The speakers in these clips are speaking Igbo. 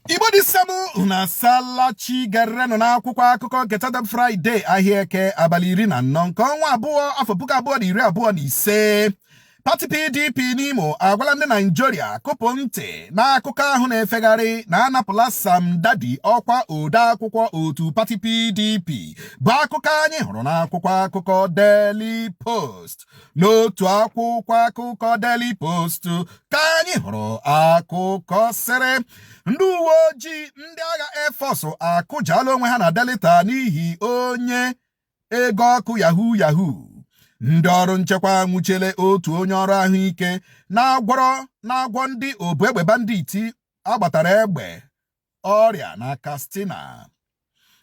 Igbo dị samu na salachi gareno na akwụkwọ akụkọ nketa Furaidee ahịa eke abalị 14 nke ọnwa abụọ afọ 2025. Pati PDP n'Imo agwala ndị Naịjirịa kụpụ ntị n'akụkọ ahụ na-efegharị na anapụla Sam Dady ọkwa odeakwụkwọ otu pati PDP bụ akụkọ anyị hụrụ n'akwụkwọ akụkọ Daily Post. N'otu akwụkwọ akụkọ Daily Post ka anyị hụrụ akụkọ sịrị ndị uwe ojii ndị agha Air Force akụjala onwe ha na Delta n'ihi onye ego ọkụ yahoo. Ndị ọrụ nchekwa nwụchile otu onye ọrụ ahụike na-agwọ ndị obu egbe banditi agbatara egbe ọrịa na Katsina.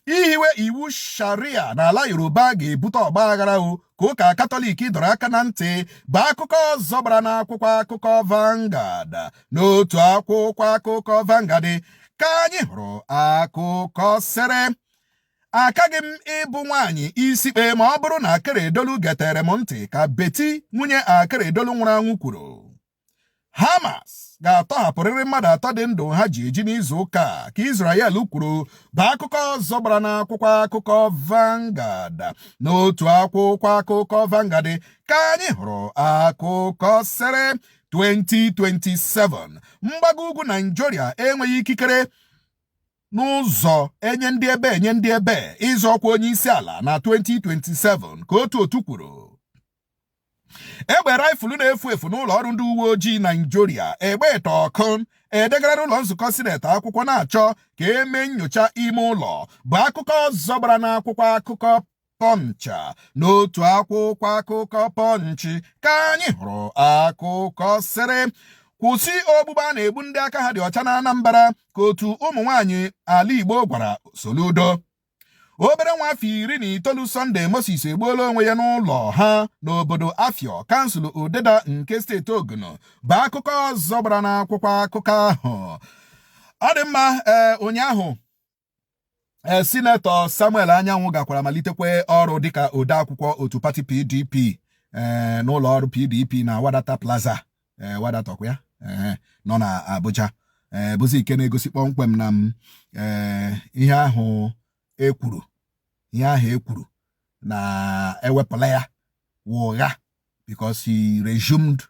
Ihiwe iwu sharia n'ala Yoruba ga-ebute ọgba aghara ka ụka Katọlik dọrọ aka na ntị bụ akụkọ ọzọ gbara n'akwụkwọ akụkọ Vanguard. N'otu akwụkwọ akụkọ Vanguard ka anyị hụrụ akụkọ sịrị akaghị m ịbụ nwaanyị isikpe ma ọ bụrụ na Akeredolu getere m ntị ka Betty nwunye Akeredolu nwụrụ anwụ kwuru. Hamas ga-atọhapụrịrị mmadụ 3 dị ndụ ha ji eji n'izu ụka ka Israel kwuru bụ akụkọ ọzọ gbara n'akwụkwọ akụkọ Vanguard. N'otu akwụkwọ akụkọ Vanguard ka anyị hụrụ akụkọ sịrị 2027 mgbago ugwu Naịjirịa enweghị ikikere n'ụzọ enye ndị ebe ịzọ ọkwa onye isi ala na 2027 ka otu kwuru. Egbe raịfụlụ na-efu efu n'ụlọ ọrụ ndị uwe ojii Naịjirịa Egbe Tọkụn edegara ụlọ nzukọ sineti akwụkwọ na-achọ ka eme nyocha ime ụlọ bụ akụkọ ọzọ gbara n'akwụkwọ akụkọ Punch. N'otu akwụkwọ akụkọ Punch ka anyị hụrụ akụkọ sịrị kwụsị ogbugba na-egbu ndị aka ha dị ọcha na Anambra ka otu ụmụ nwaanyị ala Igbo gwara Soludo. Obere nwa afọ 19 Sunday Moses egbuola onwe ya n'ụlọ ha n'obodo Afia, kansụl Odeda nke steeti Ogun bụ akụkọ ọzọ gbara n'akwụkwọ akụkọ ahụ. Ọ dị mma, ụnyaahụ Sinetọ Samuel Anyanwụ gakwara malitekwe ọrụ dịka odeakwụkwọ otu pati PDP n'ụlọ ọrụ PDP na Wadata Plaza Wadatọkwa ya nọ na Abuja. Bụzi ike na-egosi kpọmkwem na ihe ahụ ekwuru na ewepụla ya ụgha because he resumed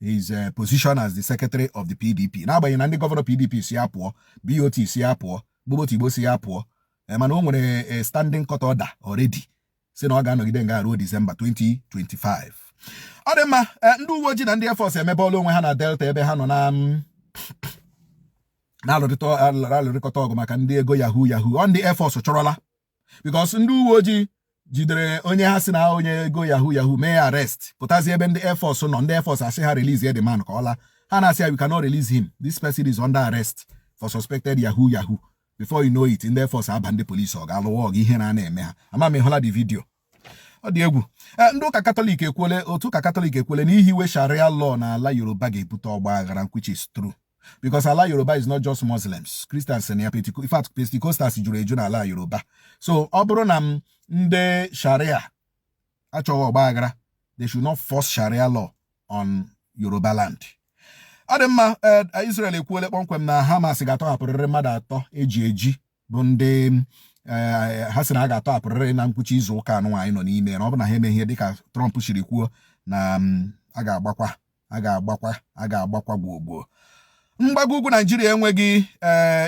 his position as the secretary of the PDP. N'agbanyeghị na ndị gọvanọ PDP si ya pụọ, BOT si ya pụọ, Igbo si ya pụọ, mana o nwere standing court order already si na ọ ga-anọgide nga ruo December 2025. Ọ dị mma, ndị uwe ojii na ndị Air Force emebela onwe ha na Delta ebe ha nọ na-alụrịkọta ọgụ maka ndị ego yahoo. Ndị Air Force chọrọla because ndị uwe ojii jidere onye ha si na onye ego yahoo mee arrest pụtazi ebe ndị Air Force nọ. Ndị Air Force asị ha release the man ka ọla. Ha na-asị ya we cannot release him, this person is under arrest for suspected yahoo. Before you know it, ndị Air Force aba ndị polisi ọ ga-alụwa ọgụ ihe na-eme ha. Ama m ịhụla the video. Ọ dị egwu. Ndị ụka Katọlik ekwele otu ụka Katọlik ekwele na ihiwe sharia law na ala Yoruba ga-ebute ọgba aghara, which is true because ala Yoruba is not just Muslims, Christians and in fact Pentecostals juru eju na ala Yoruba. So ọ bụrụ na ndị sharia achọghị ọgba aghara, they should not force sharia law on Yoruba land. Ọ dị mma, Israel ekwuole kpọmkwem na Hamas ga-atọhapụrịrị mmadụ 3 eji bụ ndị ha sị na a ga-atọhapụrịrị na mkpuchi izu ụka anụ anyị nọ n'ime, na ọ bụ na ha eme ihe dịka Trump siri kwuo na a ga-agbakwa gbuo. Mgbago ugwu Naịjirịa enweghị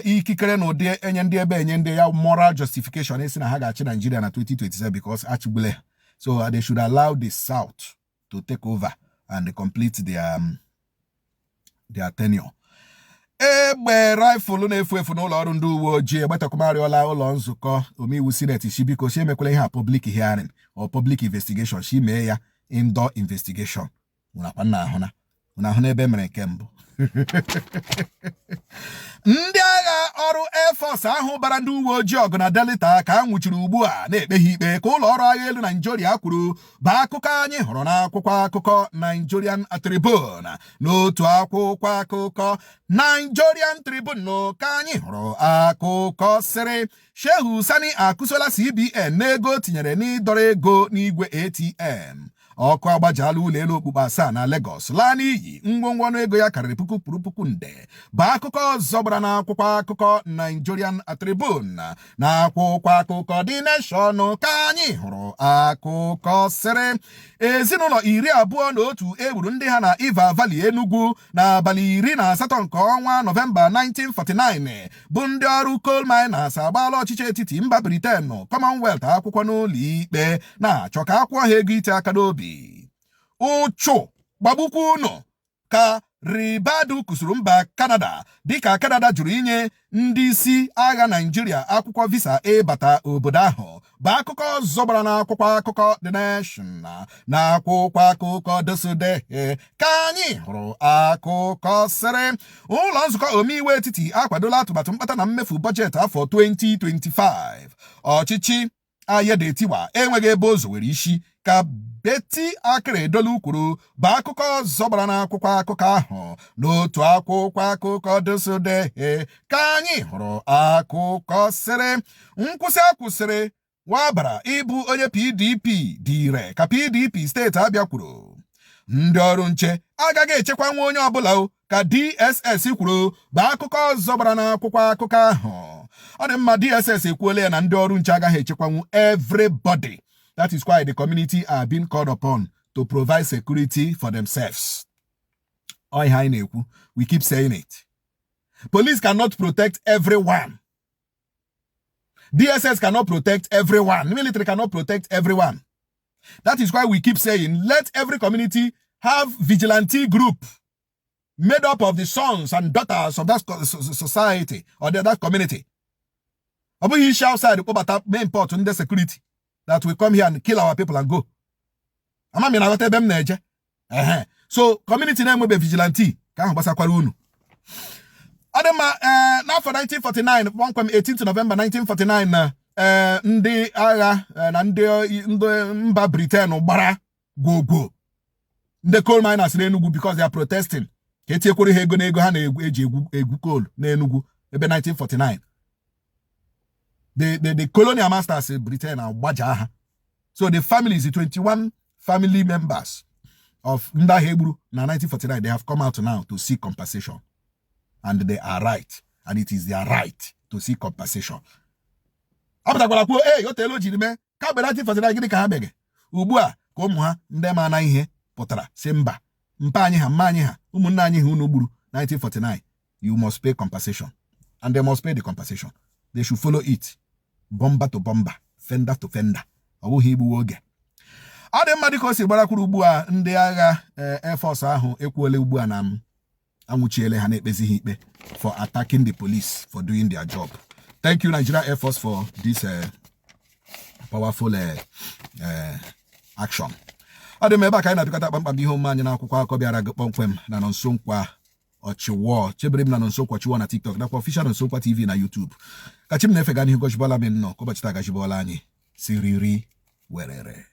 ikikere na ụdị enye ndị ya moral justification esi na ha ga-achị Naịjirịa na 2027 because achịgbule. So they should allow the South to take over and complete their tenure. Egbe raịfụlụ na-efu efu n'ụlọ ọrụ ndị uwe ojii egbetakwumarịọla ụlọ nzukọ omeiwu sineti shi biko shi emekwela ihe a public hearing or public investigation, shi mee ya indoor investigation. Ụnahụ n'ebe mere nke mbụ. Ndị agha ọrụ Air Force ahụ bara ndị uwe ojii ọgụ na Delta ka a nwụchiri ugbu a na-ekpe ha ikpe ka ụlọ ọrụ agha elu Naịjirịa kwuru bụ akụkọ anyị hụrụ n'akwụkwọ akụkọ Nigerian Tribune. N'otu akwụkwọ akụkọ Nigerian Tribune ka anyị hụrụ akụkọ sịrị Shehu Sani akụsola CBN n'ego tinyere n'ịdọrọ ego n'igwe ATM. ọkụ agbajala ụlọ elu okpukpe asaa na Lagos laa n'iyi ngwongwo ọnụ ego ya karịrị puku nde bụ akụkọ ọzọ gbara n'akwụkwọ akụkọ Nigerian Tribune na akwụkwọ akụkọ The Nation ka anyị hụrụ akụkọ sịrị ezinụlọ 21 egburu ndị ha na Iva Valley Enugwu n'abalị 18 nke ọnwa Nọvemba 1949 bụ ndị ọrụ coal miners agbaala ọchịchị etiti mba Britain Commonwealth akwụkwọ n'ụlọ ikpe na-achọ ka akwụọ ha ego ite aka n'obi. Ụchụ gbagbukwa unu ka Ribadu kusuru mba Canada dịka Canada jụrụ inye ndị isi agha Nigeria akwụkwọ visa ịbata obodo ahụ bụ akụkọ ọzọ gbara n'akwụkwọ akụkọ The Nation na akwụkwọ akụkọ Dosode ka anyị hụrụ akụkọ sịrị ụlọ nzukọ omeiwu etiti akwadola atụmatụ mkpata na mmefu bọjetị afọ 2025. Ọchịchị Ayedetiwa enweghị ebe o zowere isi ka Betty Akeredolu kwuru bụ akụkọ ọzọ gbara n'akwụkwọ akụkọ ahụ n'otu akwụkwọ akụkọ Dosode ka anyị hụrụ akụkọ sịrị nkwụsị akwụsịrị Nwabara ịbụ onye PDP dị ire ka PDP steeti Abia kwuru. Ndị ọrụ nche agaghị echekwa nwa onye ọbụla ka DSS kwuru bụ akụkọ ọzọ gbara n'akwụkwọ akụkọ ahụ. Ọ dị mma, DSS ekwuola ya na ndị ọrụ nche agaghị echekwanwu everybody. That is why the community are being called upon to provide security for themselves. We keep saying it. Police cannot protect everyone. DSS cannot protect everyone. The military cannot protect everyone. That is why we keep saying, let every community have vigilante group made up of the sons and daughters of that society or that community. Obu ishi outside the main port in the security that will come here and kill our people and go. So community name will be vigilante. Adema n'afọ 1949 18th November 1949 ndị agha na ndị mba Britain gbara gwogwo ndị coal miners n'Enugwu because they are protesting ka etiekwere ha ego n'ego ha na-eji egwu coal n'Enugwu ebe 1949. The colonial masters in Britain agbaja ha. So the families, the 21 family members of ndị agha egburu na 1949, they have come out now to seek compensation. And they are right. And it is their right to seek compensation. Simba. 1949. You must pay compensation. And they must pay the compensation. They should follow it. Bomber to bomber. Fender to fender. Air Force for attacking the police for doing their job. Thank you, Nigeria Air Force, for this powerful action. Ademeba kaina tukata pampa biho manya na kukwako biara gpomkwem na nonsonkwa ochiwo chebrim na nonsonkwa chiwo na TikTok na official nonsonkwa TV na YouTube. Kachim nefe gani hugo jibola menno ko bachita gajibola ni siriri werere.